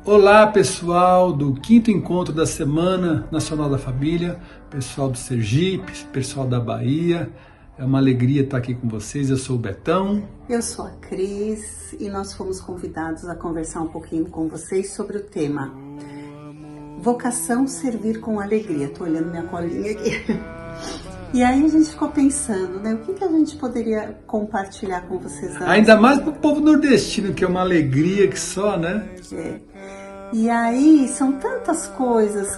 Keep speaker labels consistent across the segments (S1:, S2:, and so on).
S1: Olá, pessoal do 5º encontro da Semana Nacional da Família, pessoal do Sergipe, pessoal da Bahia. É uma alegria estar aqui com vocês. Eu sou o Betão.
S2: Eu sou a Cris e nós fomos convidados a conversar um pouquinho com vocês sobre o tema Vocação Servir com Alegria. Estou olhando minha colinha aqui. E aí a gente ficou pensando, né? O que a gente poderia compartilhar com vocês?
S1: Ainda mais para o povo nordestino, que é uma alegria que só, né?
S2: E aí são tantas coisas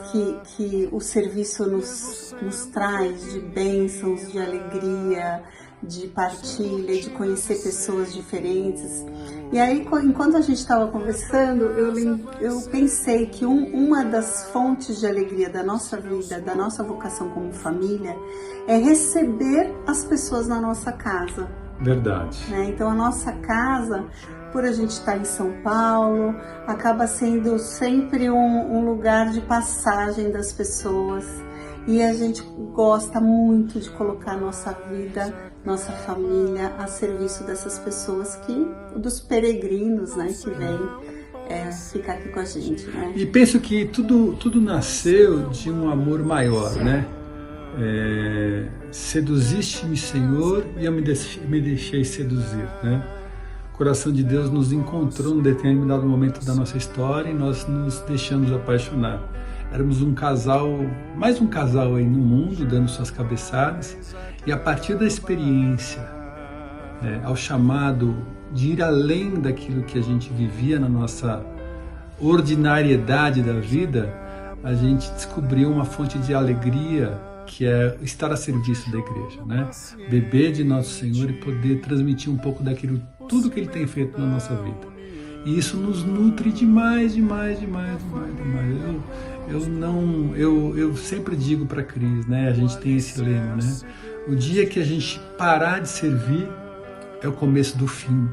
S2: que o serviço nos traz de bênçãos, de alegria, de partilha, de conhecer pessoas diferentes. E aí, enquanto a gente estava conversando, eu pensei que uma das fontes de alegria da nossa vida, da nossa vocação como família, é receber as pessoas na nossa casa.
S1: Verdade.
S2: Né? Então, a nossa casa, por a gente estar em São Paulo, acaba sendo sempre um lugar de passagem das pessoas. E a gente gosta muito de colocar nossa vida, nossa família a serviço dessas pessoas, dos peregrinos, né, que vêm ficar aqui com a gente. Né?
S1: E penso que tudo nasceu de um amor maior, né? Seduziste-me, Senhor, e eu me deixei seduzir, né? O coração de Deus nos encontrou num determinado momento da nossa história e nós nos deixamos apaixonar. Éramos um casal, mais um casal aí no mundo, dando suas cabeçadas, e a partir da experiência, ao chamado de ir além daquilo que a gente vivia na nossa ordinariedade da vida, a gente descobriu uma fonte de alegria, que é estar a serviço da igreja, né? Beber de nosso Senhor e poder transmitir um pouco daquilo, tudo que Ele tem feito na nossa vida. E isso nos nutre demais. Eu sempre digo para a Cris, né? A gente tem esse lema, né? O dia que a gente parar de servir é o começo do fim,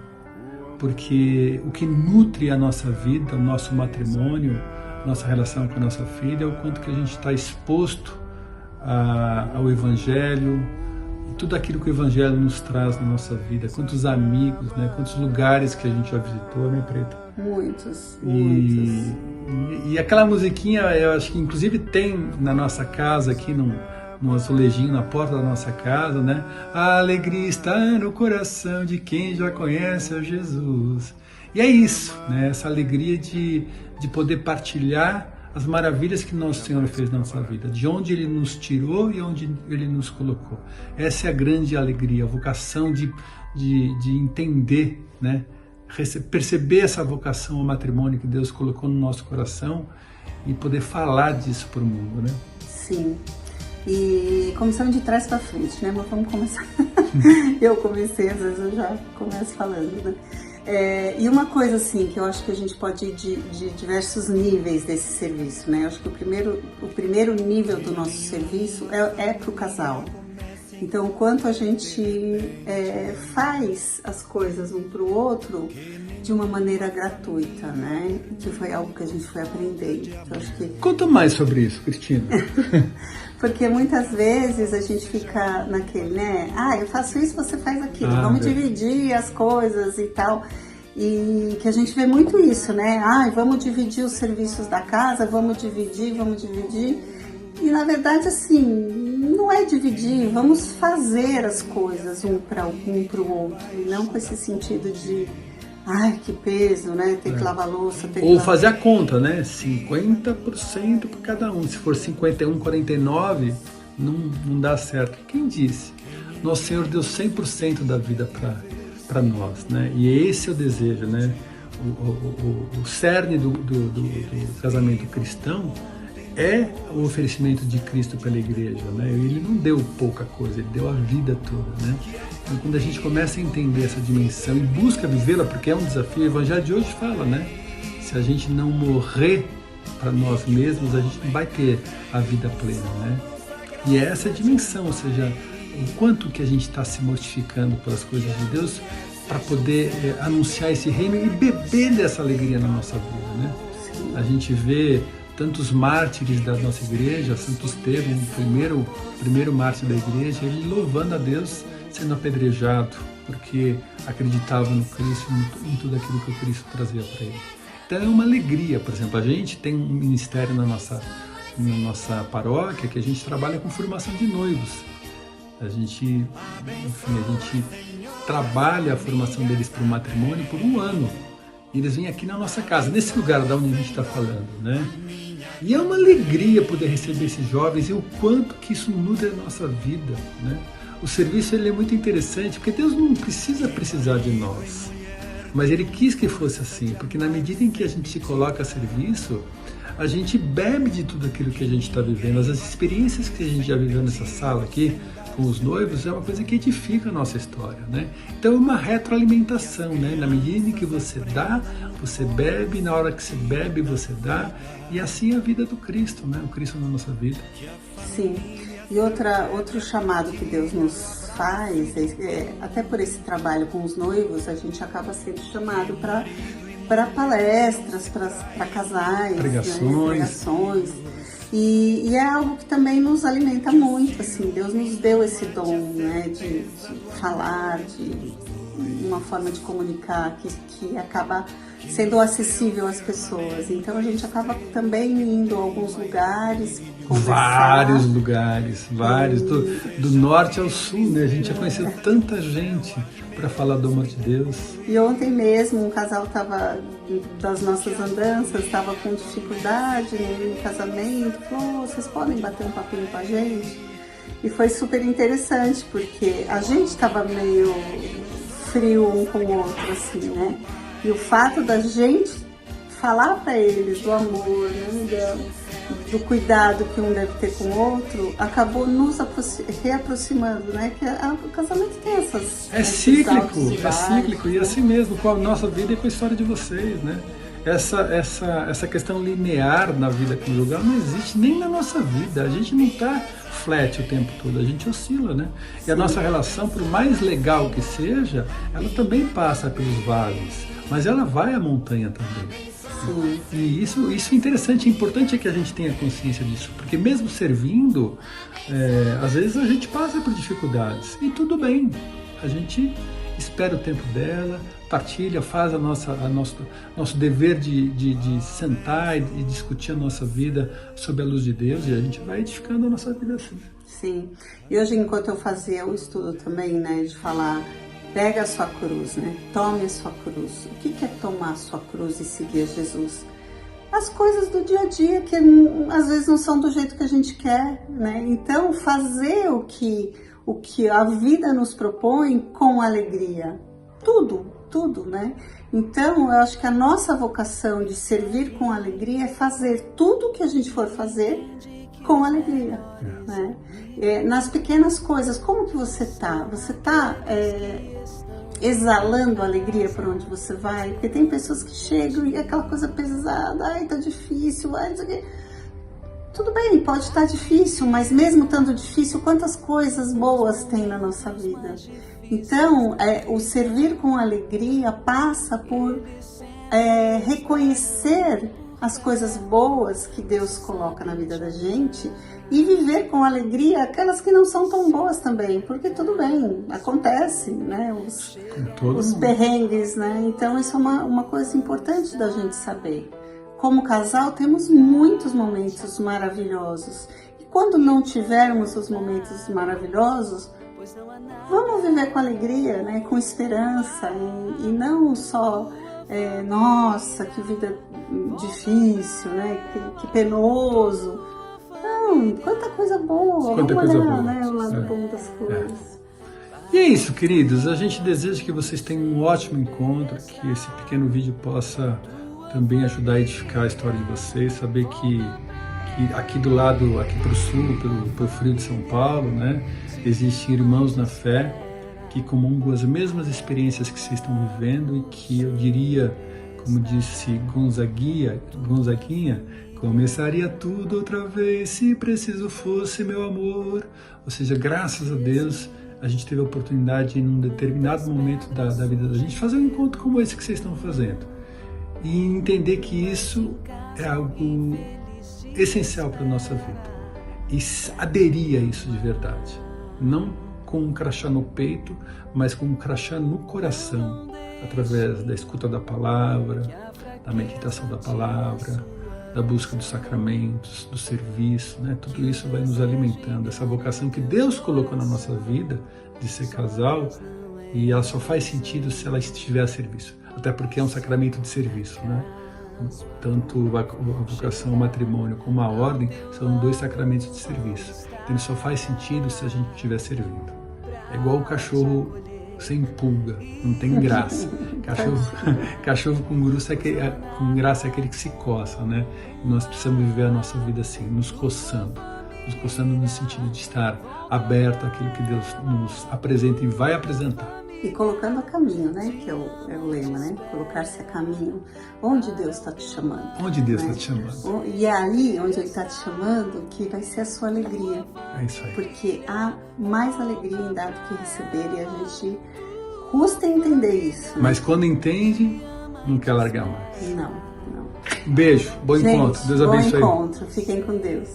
S1: porque o que nutre a nossa vida, o nosso matrimônio, nossa relação com a nossa filha, é o quanto que a gente está exposto ao Evangelho, e tudo aquilo que o Evangelho nos traz na nossa vida, quantos amigos, né? Quantos lugares que a gente já visitou, né, Preta?
S2: Muitos.
S1: E aquela musiquinha, eu acho que inclusive tem na nossa casa aqui, num azulejinho na porta da nossa casa, né? A alegria está no coração de quem já conhece a Jesus. E é isso, né? Essa alegria de poder partilhar as maravilhas que nosso Senhor fez na nossa vida, de onde Ele nos tirou e onde Ele nos colocou. Essa é a grande alegria, a vocação de entender, né? Perceber essa vocação ao matrimônio que Deus colocou no nosso coração e poder falar disso para o mundo, né?
S2: Sim. E começando de trás para frente, né? Mas vamos começar. Eu comecei, às vezes eu já começo falando, né? E uma coisa assim, que eu acho que a gente pode ir de diversos níveis desse serviço, né? Eu acho que o primeiro nível do nosso serviço é para o casal. Então, o quanto a gente faz as coisas um para o outro de uma maneira gratuita, né? Que foi algo que a gente foi aprendendo. Eu acho que...
S1: Conta mais sobre isso, Cristina.
S2: Porque muitas vezes a gente fica naquele, né? Eu faço isso, você faz aquilo. Vamos dividir as coisas e tal. E que a gente vê muito isso, né? Vamos dividir os serviços da casa, vamos dividir. E na verdade, assim, não é dividir, vamos fazer as coisas um para o outro. E não com esse sentido de, que peso, né? Ter que lavar a louça.
S1: Ou fazer a conta, né? 50% por cada um. Se for 51, 49, não dá certo. Quem disse? Nosso Senhor deu 100% da vida para nós, né? E esse é o desejo, né? O cerne do casamento cristão é o oferecimento de Cristo pela igreja, né? Ele não deu pouca coisa, Ele deu a vida toda, né? Então, quando a gente começa a entender essa dimensão e busca vivê-la, porque é um desafio, o Evangelho de hoje fala, né? Se a gente não morrer para nós mesmos, a gente não vai ter a vida plena, né? E é essa dimensão, ou seja, o quanto que a gente está se mortificando pelas coisas de Deus para poder anunciar esse reino e beber dessa alegria na nossa vida, né? A gente vê tantos mártires da nossa igreja, Santo Estevão, o primeiro mártir da igreja, ele louvando a Deus, sendo apedrejado, porque acreditava no Cristo, em tudo aquilo que o Cristo trazia para ele. Então é uma alegria. Por exemplo, a gente tem um ministério na nossa paróquia que a gente trabalha com formação de noivos. A gente trabalha a formação deles para o matrimônio por 1 ano. E eles vêm aqui na nossa casa, nesse lugar da onde a gente está falando, né? E é uma alegria poder receber esses jovens e o quanto que isso nutre a nossa vida, né? O serviço ele é muito interessante, porque Deus não precisar de nós. Mas Ele quis que fosse assim, porque na medida em que a gente se coloca a serviço, a gente bebe de tudo aquilo que a gente está vivendo. As experiências que a gente já viveu nessa sala aqui, com os noivos, é uma coisa que edifica a nossa história, né? Então é uma retroalimentação, né? Na medida em que você dá, você bebe, na hora que se bebe, você dá, e assim é a vida do Cristo, né? O Cristo na nossa vida.
S2: Sim, e outro chamado que Deus nos faz, até por esse trabalho com os noivos, a gente acaba sendo chamado para palestras, para casais,
S1: pregações.
S2: Né? Pregações. E é algo que também nos alimenta muito, assim, Deus nos deu esse dom, né, de falar, de uma forma de comunicar que acaba sendo acessível às pessoas. Então a gente acaba também indo a alguns lugares,
S1: vários lugares, do norte ao sul, né? A gente já conheceu tanta gente para falar do amor de Deus.
S2: E ontem mesmo um casal estava das nossas andanças, estava com dificuldade no casamento, falou: vocês podem bater um papinho com a gente? E foi super interessante, porque a gente estava meio frio um com o outro, assim, né? E o fato da gente falar para eles do amor, né? Do cuidado que um deve ter com o outro, acabou nos reaproximando, né? Que o casamento tem essas...
S1: É cíclico, e assim mesmo, com a nossa vida e com a história de vocês, né? Essa questão linear na vida conjugal não existe nem na nossa vida. A gente não está flat o tempo todo, a gente oscila, né? E a nossa relação, por mais legal que seja, ela também passa pelos vales, mas ela vai à montanha também.
S2: Sim.
S1: E isso é interessante, importante é que a gente tenha consciência disso, porque mesmo servindo, às vezes a gente passa por dificuldades, e tudo bem, a gente espera o tempo dela, partilha, faz nosso dever de sentar e discutir a nossa vida sob a luz de Deus, e a gente vai edificando a nossa vida assim.
S2: Sim, e hoje enquanto eu fazia o estudo também, né, de falar, pega a sua cruz, né, tome a sua cruz. O que é tomar a sua cruz e seguir a Jesus? As coisas do dia a dia que às vezes não são do jeito que a gente quer, né, então fazer o que a vida nos propõe com alegria, tudo, né? Então, eu acho que a nossa vocação de servir com alegria é fazer tudo o que a gente for fazer com alegria, né? Nas pequenas coisas, como que você tá? Você tá exalando alegria por onde você vai? Porque tem pessoas que chegam e é aquela coisa pesada, ai, tá difícil, ai, não sei o quê. Tudo bem, pode estar difícil, mas mesmo estando difícil, quantas coisas boas tem na nossa vida? Então, o servir com alegria passa por reconhecer as coisas boas que Deus coloca na vida da gente e viver com alegria aquelas que não são tão boas também, porque tudo bem, acontece, né? Os perrengues, né? Então, isso é uma coisa importante da gente saber. Como casal, temos muitos momentos maravilhosos. E quando não tivermos os momentos maravilhosos, vamos viver com alegria, né? Com esperança. E não só, nossa, que vida difícil, né? Que penoso. Não, quanta coisa boa. Vamos olhar, né? O lado bom das coisas.
S1: E é isso, queridos. A gente deseja que vocês tenham um ótimo encontro, que esse pequeno vídeo possa também ajudar a edificar a história de vocês, saber que aqui do lado, aqui para o sul, pelo frio de São Paulo, né, existem irmãos na fé que comungam as mesmas experiências que vocês estão vivendo e que eu diria, como disse Gonzaguinha, começaria tudo outra vez se preciso fosse, meu amor. Ou seja, graças a Deus, a gente teve a oportunidade em um determinado momento da vida da gente fazer um encontro como esse que vocês estão fazendo. E entender que isso é algo essencial para a nossa vida. E aderir a isso de verdade. Não com um crachá no peito, mas com um crachá no coração. Através da escuta da palavra, da meditação da palavra, da busca dos sacramentos, do serviço, né? Tudo isso vai nos alimentando. Essa vocação que Deus colocou na nossa vida de ser casal, e ela só faz sentido se ela estiver a serviço. Até porque é um sacramento de serviço, né? Tanto a vocação ao matrimônio como a ordem são 2 sacramentos de serviço. Então ele só faz sentido se a gente estiver servindo. É igual o cachorro sem pulga, não tem graça. Cachorro com graça é aquele que se coça, né? E nós precisamos viver a nossa vida assim, nos coçando no sentido de estar aberto àquilo que Deus nos apresenta e vai apresentar.
S2: E colocando a caminho, né? Que é o lema, né? Colocar-se a caminho onde Deus está te chamando.
S1: Onde Deus está te chamando.
S2: E é ali onde Ele está te chamando que vai ser a sua alegria.
S1: É isso aí.
S2: Porque há mais alegria em dar do que receber, e a gente custa entender isso.
S1: Mas quando entende, não quer largar mais.
S2: Não.
S1: Beijo, bom encontro. Deus abençoe.
S2: Bom encontro, fiquem com Deus.